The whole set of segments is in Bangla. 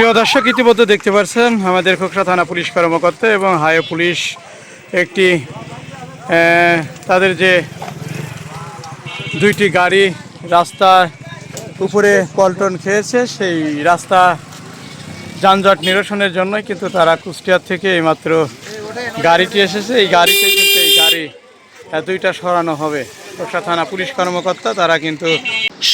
প্রিয় দর্শক, ইতিমধ্যে দেখতে পাচ্ছেন আমাদের খোকসা থানা পুলিশ কর্মকর্তা এবং হাইওয়ে পুলিশ একটি তাদের যে দুইটি গাড়ি রাস্তার উপরে পল্টন খেয়েছে, সেই রাস্তা যানজট নিরসনের জন্যই কিন্তু তারা কুষ্টিয়া থেকে এইমাত্র গাড়িটি এসেছে। এই গাড়িতে কিন্তু এই গাড়ি দুইটা সরানো হবে। খোকসা থানা পুলিশ কর্মকর্তা তারা কিন্তু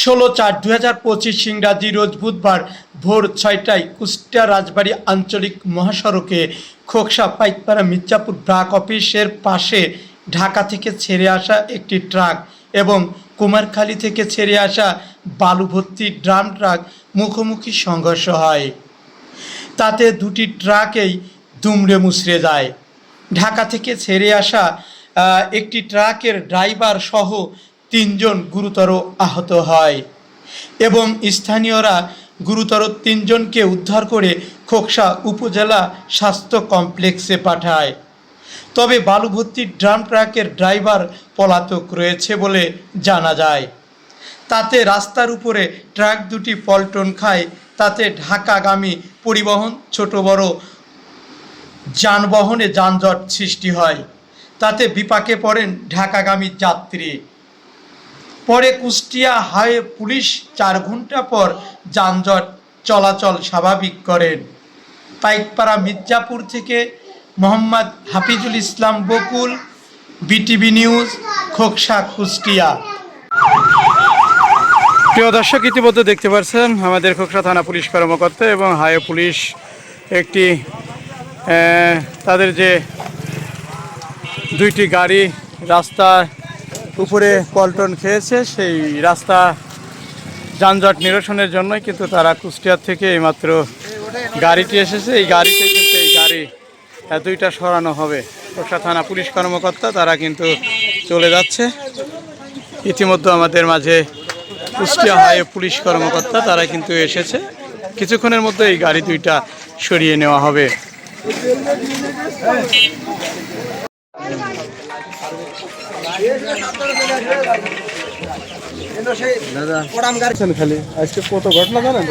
16/4/2025 ইংরাজি রোজ বুধবার ভোর 6টায় কুষ্টিয়া রাজবাড়ী আঞ্চলিক মহাসড়কে খোকসা পাইকপাড়া মির্জাপুর ব্লক অফিসের পাশে ঢাকা থেকে ছেড়ে আসা একটি ট্রাক এবং কুমারখালী থেকে ছেড়ে আসা বালু ভর্তি ড্রাম ট্রাক মুখোমুখি সংঘর্ষ হয়। তাতে দুটি ট্রাকেই দুমড়ে মুচড়ে যায়। ঢাকা থেকে ছেড়ে আসা একটি ট্রাকের ড্রাইভার সহ 3 জন গুরুতর আহত হয় এবং স্থানীয়রা গুরুতর 3 জনকে উদ্ধার করে খোকসা উপজেলা স্বাস্থ্য কমপ্লেক্সে পাঠায়। তবে বালু ভর্তি ড্রাম ট্রাকের ড্রাইভার পলাতক রয়েছে বলে জানা যায়। তাতে রাস্তার উপরে ট্রাক দুটি পল্টন খায়। তাতে ঢাকাগামী পরিবহন ছোট বড় যানবাহনে যানজট সৃষ্টি হয়। তাতে বিপাকে পড়েন ঢাকাগামী যাত্রী। পরে কুষ্টিয়া হাইওয়ে পুলিশ 4 ঘন্টা পর যানজট চলাচল স্বাভাবিক করেন। পাইকপাড়া মির্জাপুর থেকে মোহাম্মদ হাফিজুল ইসলাম বকুল, বিটিভি নিউজ, খোকসা, কুষ্টিয়া। প্রিয় দর্শক, ইতিমধ্যে দেখতে পাচ্ছেন আমাদের খোকসা থানা পুলিশ কর্মকর্তা এবং হাইওয়ে পুলিশ একটি তাদের যে দুইটি গাড়ি রাস্তার উপরে পল্টন খেয়েছে, সেই রাস্তা যানজট নিরসনের জন্যই কিন্তু তারা কুষ্টিয়া থেকে এইমাত্র গাড়িটি এসেছে। এই গাড়িতে কিন্তু এই গাড়ি দুইটা সরানো হবে। খোকসা থানা পুলিশ কর্মকর্তা তারা কিন্তু চলে যাচ্ছে। ইতিমধ্যে আমাদের মাঝে কুষ্টিয়া হাইওয়ে পুলিশ কর্মকর্তা তারা কিন্তু এসেছে। কিছুক্ষণের মধ্যে এই গাড়ি দুইটা সরিয়ে নেওয়া হবে। খালি আজকে কত ঘটনা জানেন?